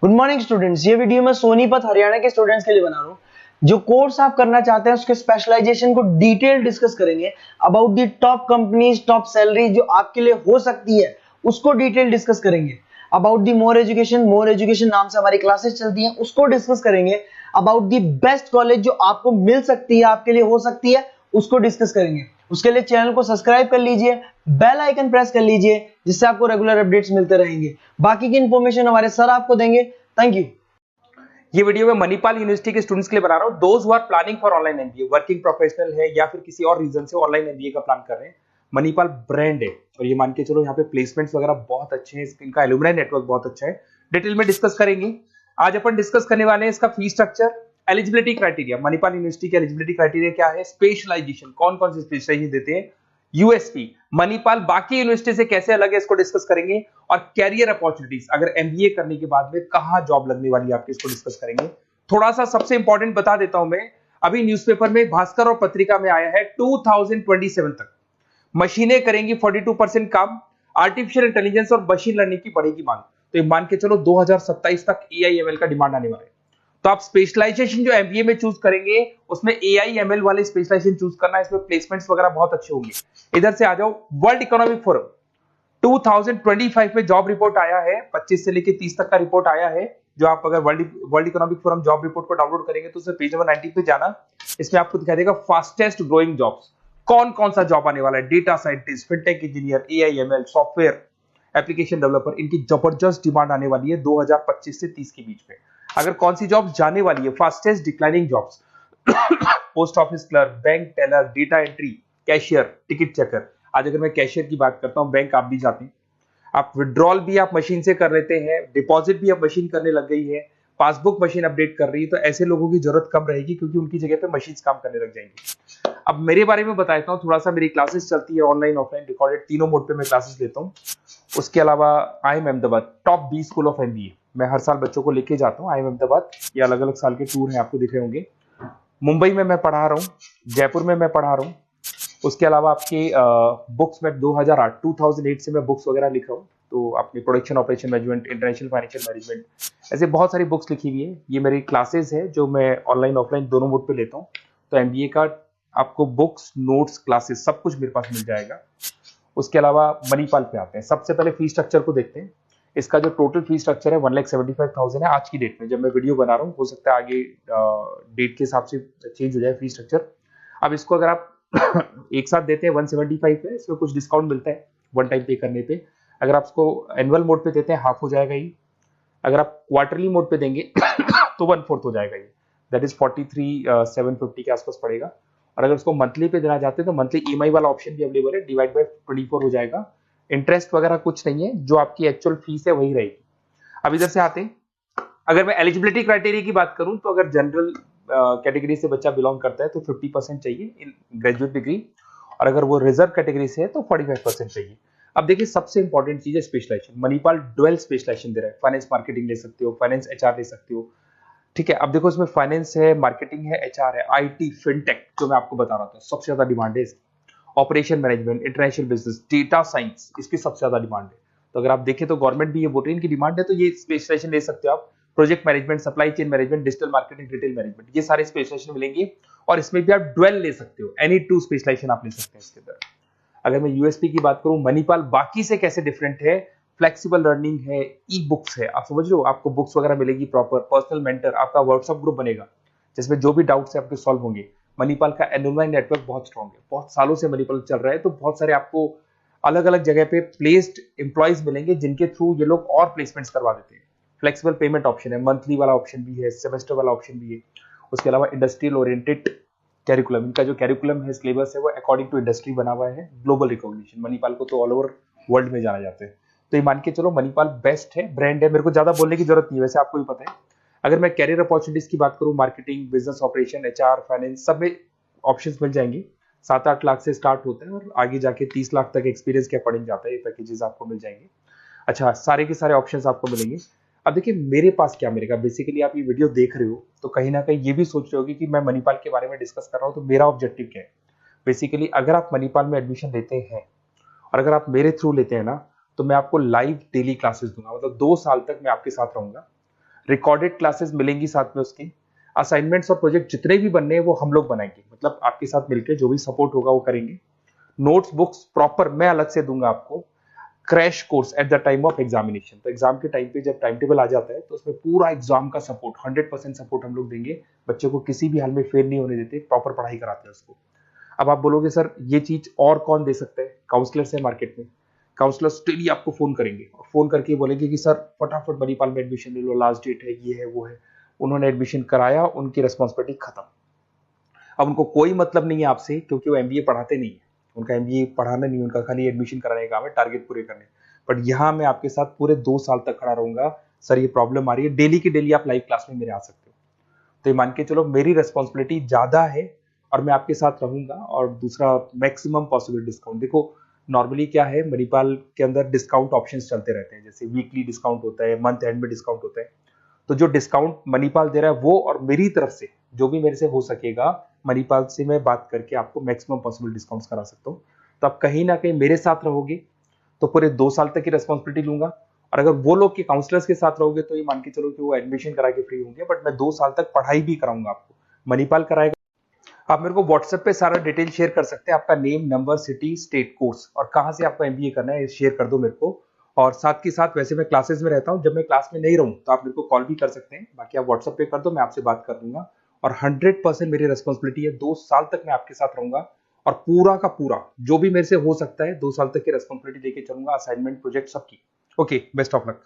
Good morning students. ये video मैं सोनीपत हरियाणा के स्टूडेंट्स के लिए बना रहा हूँ। जो कोर्स आप करना चाहते हैं उसके स्पेशलाइजेशन को डिटेल डिस्कस करेंगे। About the top companies, top salary जो आपके लिए हो सकती है उसको डिटेल डिस्कस करेंगे। अबाउट दी मोर एजुकेशन नाम से हमारी क्लासेस चलती हैं, उसको डिस्कस करेंगे। अबाउट दी बेस्ट कॉलेज जो आपको मिल सकती है, आपके लिए हो सकती है, उसको डिस्कस करेंगे। उसके लिए चैनल को सब्सक्राइब कर लीजिए, बेल आइकन प्रेस कर लीजिए, जिससे आपको रेगुलर अपडेट्स मिलते रहेंगे। बाकी की इंफॉर्मेशन हमारे सर आपको देंगे। Thank you. ये वीडियो मैं मणिपाल यूनिवर्सिटी के स्टूडेंट्स के लिए बना रहा हूं। Those who are planning for online MBA, working professional है या फिर किसी और रीजन से ऑनलाइन एमबीए का प्लान कर रहे हैं। मणिपाल ब्रांड है और ये मान के चलो यहाँ पे प्लेसमेंट्स वगैरह बहुत अच्छे हैं, इनका एलुमनाई नेटवर्क बहुत अच्छा है। डिटेल में डिस्कस करेंगे। आज अपन डिस्कस करने वाले हैं इसका fee structure, eligibility criteria. Manipal university के एलिजिबिलिटी क्राइटेरिया क्या है, स्पेशलाइजेशन, कौन कौन से स्पेशलाइजेशन देते हैं, यूएसपी मणिपाल बाकी यूनिवर्सिटी से कैसे अलग है, इसको डिस्कस करेंगे। और कैरियर अपॉर्चुनिटीज, अगर एमबीए करने के बाद में कहां जॉब लगने वाली है आपकी, इसको डिस्कस करेंगे। थोड़ा सा सबसे इंपॉर्टेंट बता देता हूं मैं, अभी न्यूज़पेपर में, भास्कर और पत्रिका में आया है 2027 तक मशीनें करेंगी 42% काम, आर्टिफिशियल इंटेलिजेंस और मशीन लर्निंग की बढ़ेगी मांग। तो ये मान के चलो 2027 तक एआईएमएल का डिमांड आने वाला है। तो आप स्पेशलाइजेशन जो एमबीए में चूज करेंगे उसमें एआईएमएल वाले स्पेशलाइजेशन चूज करना, इसमें प्लेसमेंट्स वगैरह बहुत अच्छे होंगे। इधर से आ जाओ, वर्ल्ड इकोनॉमिक फोरम 2025 में जॉब रिपोर्ट आया है, 25 से लेकर 30 तक का रिपोर्ट आया है। जो आप अगर world economic forum job report को डाउनलोड करेंगे तो उसमें पेज नंबर 90 पे जाना, इसमें आपको दिखाई देगा फास्टेस्ट ग्रोइंग जॉब्स, कौन कौन सा जॉब आने वाला है। Data scientist, fintech engineer, AIML, software application developer, इनकी जबरदस्त डिमांड आने वाली है 2025 से 30 के बीच में। अगर कौन सी जॉब जाने वाली है, fastest declining jobs, post office clerk, bank teller, data entry, cashier, ticket checker. आज अगर मैं कैशियर की बात करता हूं, बैंक आप भी जाते हैं, आप विड्रॉल भी आप मशीन से कर लेते हैं, डिपॉजिट भी अब मशीन करने लग गई है, पासबुक मशीन अपडेट कर रही है, तो ऐसे लोगों की जरूरत कम रहेगी क्योंकि उनकी जगह पे मशीन काम करने लग जाएंगी। अब मेरे बारे में बताता हूँ थोड़ा सा, मेरी क्लासेस चलती है ऑनलाइन ऑफलाइन रिकॉर्डेड, तीनों मोड पे मैं क्लासेस लेता हूँ। उसके अलावा IIM Ahmedabad top 20 school of MBA, मैं हर साल बच्चों को लेके जाता हूँ IIM अहमदाबाद। ये अलग अलग साल के टूर हैं, आपको दिख रहे होंगे। मुंबई में मैं पढ़ा रहा हूँ, जयपुर में मैं पढ़ा रहा हूँ। उसके अलावा आपके बुक्स में 2008 से मैं बुक्स वगैरह लिख रहा हूँ, तो अपनी production operation management, international financial management, ऐसे बहुत सारी बुक्स लिखी हुई है। ये मेरी क्लासेस है जो मैं ऑनलाइन ऑफलाइन दोनों मोड पे लेता हूँ। तो एमबीए का आपको बुक्स, नोट्स, क्लासेस सब कुछ मेरे पास मिल जाएगा। उसके अलावा मणिपाल पे आते हैं। सबसे पहले फी स्ट्रक्चर को देखते हैं। इसका जो टोटल फी स्ट्रक्चर है 1,75,000 है आज की डेट में, जब मैं वीडियो बना रहा हूँ। हो सकता है आगे डेट के हिसाब से चेंज हो जाए फी स्ट्रक्चर। अब इसको अगर आप एक साथ देते हैं 175 पे, इसमें कुछ डिस्काउंट मिलता है वन टाइम पे करने पे। अगर आप इसको एनुअल मोड पे देते हैं हाफ हो जाएगा ये। अगर आप क्वार्टरली मोड पे देंगे तो 1/4 हो जाएगा ये, दैट इज 43,750 के आसपास पड़ेगा। और अगर उसको मंथली पे देना चाहते हैं तो मंथली ईएमआई वाला ऑप्शन भी अवेलेबल है, डिवाइड बाय 24 हो जाएगा। इंटरेस्ट वगैरह कुछ नहीं है, जो आपकी एक्चुअल फीस है वही रहेगी। अब इधर से आते हैं, अगर मैं एलिजिबिलिटी क्राइटेरिया की बात करूं तो अगर जनरल कैटेगरी से बच्चा बिलोंग करता है तो 50% चाहिए इन ग्रेजुएट डिग्री, और अगर वो रिजर्व कैटेगरी से है तो 45% चाहिए। अब देखिए, सबसे इंपॉर्टेंट चीज है स्पेशलाइजेशन। मणिपाल डुअल स्पेशलाइजेशन दे रहा है, फाइनेंस मार्केटिंग ले सकते हो, फाइनेंस एचआर ले सकते हो, ठीक है। अब देखो, इसमें फाइनेंस है, मार्केटिंग है, एचआर है, आईटी, फिनटेक जो मैं आपको बता रहा था सबसे ज्यादा डिमांड है इसकी, operation management, international business, data science, इसकी सबसे ज्यादा डिमांड है। तो अगर आप देखें तो गवर्नमेंट भी ये बोल रही है, इनकी डिमांड है, तो ये स्पेशलाइजेशन ले सकते हो आप। Project management, supply chain management, digital marketing, retail management, ये सारे स्पेशलाइजेशन मिलेंगे। और इसमें भी आप डुअल ले सकते हो, एनी टू स्पेशलाइजेशन आप ले सकते हैं इसके अंदर। अगर मैं यूएसपी की बात करूं, मणिपाल बाकी से कैसे डिफरेंट है, फ्लेक्सिबल लर्निंग है, ई बुक्स है, आप समझ लो, आपको बुक्स वगैरह मिलेगी प्रॉपर, पर्सनल मेंटर, आपका व्हाट्सएप ग्रुप बनेगा जिसमें जो भी डाउट्स है आपके सॉल्व होंगे। मणिपाल का एलुमनाई नेटवर्क बहुत स्ट्रॉन्ग है, बहुत सालों से मणिपाल चल रहा है, तो बहुत सारे आपको अलग अलग जगह पे प्लेस्ड एम्प्लॉयज मिलेंगे जिनके थ्रू ये लोग और प्लेसमेंट्स करवा देते हैं। फ्लेक्सिबल पेमेंट ऑप्शन है, मंथली वाला ऑप्शन भी है, सेमेस्टर वाला ऑप्शन भी है। उसके अलावा इंडस्ट्रियल ओरिएंटेड कैरिकुलम, इनका जो कैरिकुलम है, सिलेबस है, वो अकॉर्डिंग टू इंडस्ट्री बना हुआ है। ग्लोबल रिकॉग्निशन, मणिपाल को तो ऑल ओवर वर्ल्ड में जाना जाता है। तो ये मान के चलो मणिपाल बेस्ट है, ब्रांड है, मेरे को ज्यादा बोलने की जरूरत नहीं है, वैसे आपको भी पता है। अगर मैं कैरियर अपॉर्चुनिटीज की बात करूं, marketing, business operation, HR, finance, सब में ऑप्शंस मिल जाएंगे। 7-8 लाख से स्टार्ट होता है और आगे जाके 30 लाख तक एक्सपीरियंस के अकॉर्डिंग जाता है, ये पैकेजेस आपको मिल जाएंगे। अच्छा, सारे के सारे ऑप्शंस आपको मिलेंगे। अब देखिए, मेरे पास क्या मिलेगा, बेसिकली आप ये वीडियो देख रहे हो तो कहीं ना कहीं ये भी सोच रहे होगे कि मैं मणिपाल के बारे में डिस्कस कर रहा हूँ, तो मेरा ऑब्जेक्टिव क्या है। बेसिकली अगर आप मणिपाल में एडमिशन लेते हैं और अगर आप मेरे थ्रू लेते हैं ना, तो मैं आपको लाइव डेली क्लासेस दूंगा, मतलब 2 साल तक मैं आपके साथ रहूंगा। रिकॉर्डेड क्लासेस मिलेंगी साथ में उसकी, असाइनमेंट्स और प्रोजेक्ट जितने भी बनने हैं वो हम लोग बनाएंगे, मतलब आपके साथ मिलकर जो भी सपोर्ट होगा वो करेंगे। नोट्स बुक्स प्रॉपर मैं अलग से दूंगा आपको। Crash course at the time of examination, तो एग्जाम के टाइम पे जब टाइम टेबल आ जाता है तो उसमें पूरा एग्जाम का सपोर्ट 100% सपोर्ट हम लोग देंगे, बच्चों को किसी भी हाल में फेल नहीं होने देते, प्रॉपर पढ़ाई कराते हैं उसको। अब आप बोलोगे सर ये चीज और कौन दे सकता है? काउंसलर्स है मार्केट में, काउंसलर्स डेली आपको फोन करेंगे और फोन करके बोलेंगे कि सर फटाफट मणिपाल में एडमिशन ले लो, लास्ट डेट है, ये है वो है। उन्होंने एडमिशन कराया, उनकी रिस्पॉन्सिबिलिटी खत्म। अब उनको कोई मतलब नहीं है आपसे, क्योंकि वो एमबीए पढ़ाते नहीं है, उनका एमबीए पढ़ाना नहीं, उनका खाली एडमिशन कराने का काम है, टारगेट पूरे करने। बट यहाँ मैं आपके साथ पूरे 2 साल तक खड़ा रहूंगा, सर ये प्रॉब्लम आ रही है, डेली की डेली आप लाइव क्लास में मेरे आ सकते हो। तो ये मान के चलो मेरी रिस्पॉन्सिबिलिटी ज्यादा है और मैं आपके साथ रहूंगा। और दूसरा, मैक्सिमम पॉसिबल डिस्काउंट। देखो नॉर्मली क्या है, मणिपाल के अंदर डिस्काउंट ऑप्शंस चलते रहते हैं, जैसे वीकली डिस्काउंट होता है, मंथ एंड में डिस्काउंट होता है। तो जो डिस्काउंट मणिपाल दे रहा है वो, और मेरी तरफ से जो भी मेरे से हो सकेगा, मणिपाल से मैं बात करके आपको मैक्सिमम पॉसिबल डिस्काउंट्स करा सकता हूँ। तो आप कहीं ना कहीं मेरे साथ रहोगे तो पूरे 2 साल तक की रेस्पॉन्सिबिलिटी लूंगा। और अगर वो लोग के काउंसलर्स के साथ रहोगे तो ये मान के चलो कि वो एडमिशन करा के फ्री होंगे, बट मैं 2 साल तक पढ़ाई भी कराऊंगा आपको, मणिपाल कराएगा। आप मेरे को व्हाट्सएप पे सारा डिटेल शेयर कर सकते हैं, आपका name, number, city, state, course और कहाँ से आपको एमबीए करना है शेयर कर दो मेरे को। और साथ के साथ वैसे मैं क्लासेस में रहता हूँ, जब मैं क्लास में नहीं रहूँ तो आप मेरे को कॉल भी कर सकते हैं, बाकी आप व्हाट्सएप पे कर दो, मैं आपसे बात कर दूंगा। और 100% मेरी रेस्पॉन्सिबिलिटी है, 2 साल तक मैं आपके साथ रहूंगा और पूरा का पूरा जो भी मेरे से हो सकता है 2 साल तक की रेस्पॉन्सिबिलिटी लेके चलूंगा, असाइनमेंट, प्रोजेक्ट सबकी। Okay, best of luck.